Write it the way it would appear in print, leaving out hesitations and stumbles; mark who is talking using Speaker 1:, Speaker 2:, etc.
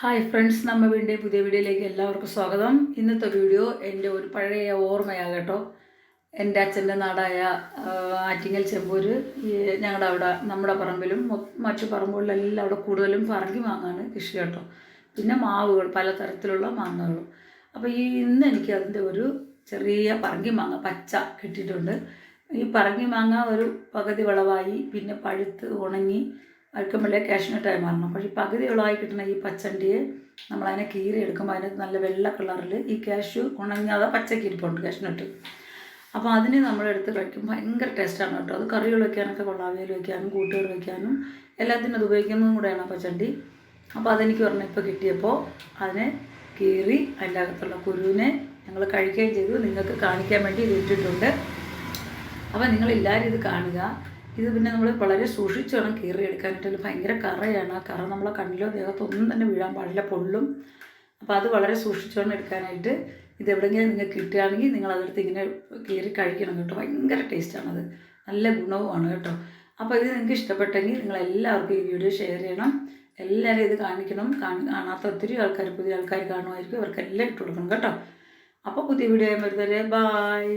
Speaker 1: Hi friends, നമ്മൾ വീണ്ടും പുതിയ വീഡിയോയിലേക്ക് എല്ലാവർക്കും സ്വാഗതം. ഇന്നത്തെ വീഡിയോ എൻ്റെ ഒരു പഴയ ഓർമ്മയാകട്ടോ. എൻ്റെ അച്ഛൻ്റെ നാടായ ആറ്റിങ്ങൽ ചെമ്പൂര്, ഞങ്ങളുടെ അവിടെ നമ്മുടെ പറമ്പിലും മറ്റു പറമ്പുകളിലെല്ലാം അവിടെ കൂടുതലും പറങ്കി മാങ്ങാണ് കൃഷി കേട്ടോ. പിന്നെ മാവുകൾ, പലതരത്തിലുള്ള മാങ്ങകളും. അപ്പോൾ ഇന്ന് എനിക്ക് അതിൻ്റെ ഒരു ചെറിയ പറങ്കി മാങ്ങ പച്ച കിട്ടിയിട്ടുണ്ട്. ഈ പറങ്കി മാങ്ങ ഒരു പകുതി വിളവായി, പിന്നെ പഴുത്ത് ഉണങ്ങി അഴുക്കുമ്പോഴേ കാഷ്നട്ടായി മാറണം. പക്ഷേ പകുതി വിളവായി കിട്ടുന്ന ഈ പച്ചണ്ടിയെ നമ്മളതിനെ കീറി എടുക്കുമ്പോൾ അതിനകത്ത് നല്ല വെള്ള കളറിൽ ഈ കാഷ്യൂ ഉണങ്ങാതെ പച്ചക്ക് ഇരിപ്പുണ്ട് കാഷ്നട്ട്. അപ്പോൾ അതിന് നമ്മളെടുത്ത് കഴിക്കുമ്പോൾ ഭയങ്കര ടേസ്റ്റാണ് കേട്ടോ. അത് കറികൾ വയ്ക്കാനൊക്കെ കൊള്ളാം, അവിയൽ വയ്ക്കാനും കൂട്ടുകറി വയ്ക്കാനും എല്ലാത്തിനും അത് ഉപയോഗിക്കുന്നതും കൂടെയാണ് പച്ചണ്ടി. അപ്പോൾ അതെനിക്ക് പറഞ്ഞാൽ ഇപ്പോൾ കിട്ടിയപ്പോൾ അതിനെ കീറി അതിൻ്റെ അകത്തുള്ള കുരുവിനെ ഞങ്ങൾ കഴിക്കുകയും ചെയ്തു. നിങ്ങൾക്ക് കാണിക്കാൻ വേണ്ടി ഇത് ഇട്ടിട്ടുണ്ട്. അപ്പോൾ നിങ്ങളെല്ലാവരും ഇത് കാണുക. ഇത് പിന്നെ നമ്മൾ വളരെ സൂക്ഷിച്ച് വേണം കീറി എടുക്കാനായിട്ട്. ഭയങ്കര കറയാണ്. ആ കറ നമ്മളെ കണ്ണിലോ ദേഹത്തോ ഒന്നും തന്നെ വീഴാൻ പാടില്ല, പൊള്ളും. അപ്പോൾ അത് വളരെ സൂക്ഷിച്ച് വേണം എടുക്കാനായിട്ട്. ഇതെവിടെയെങ്കിലും നിങ്ങൾക്ക് കിട്ടുകയാണെങ്കിൽ നിങ്ങളതെടുത്ത് ഇങ്ങനെ കീറി കഴിക്കണം കേട്ടോ. ഭയങ്കര ടേസ്റ്റാണത്, നല്ല ഗുണവുമാണ് കേട്ടോ. അപ്പോൾ ഇത് നിങ്ങൾക്ക് ഇഷ്ടപ്പെട്ടെങ്കിൽ നിങ്ങളെല്ലാവർക്കും ഈ വീഡിയോ ഷെയർ ചെയ്യണം. എല്ലാവരും ഇത് കാണിക്കണം. കാണാത്ത ഒത്തിരി ആൾക്കാർ, പുതിയ ആൾക്കാർ കാണുമായിരിക്കും. അവർക്കെല്ലാം ഇട്ട് കൊടുക്കണം കേട്ടോ. അപ്പോൾ പുതിയ വീഡിയോ ആയി വരുന്നവരെ ബായ്.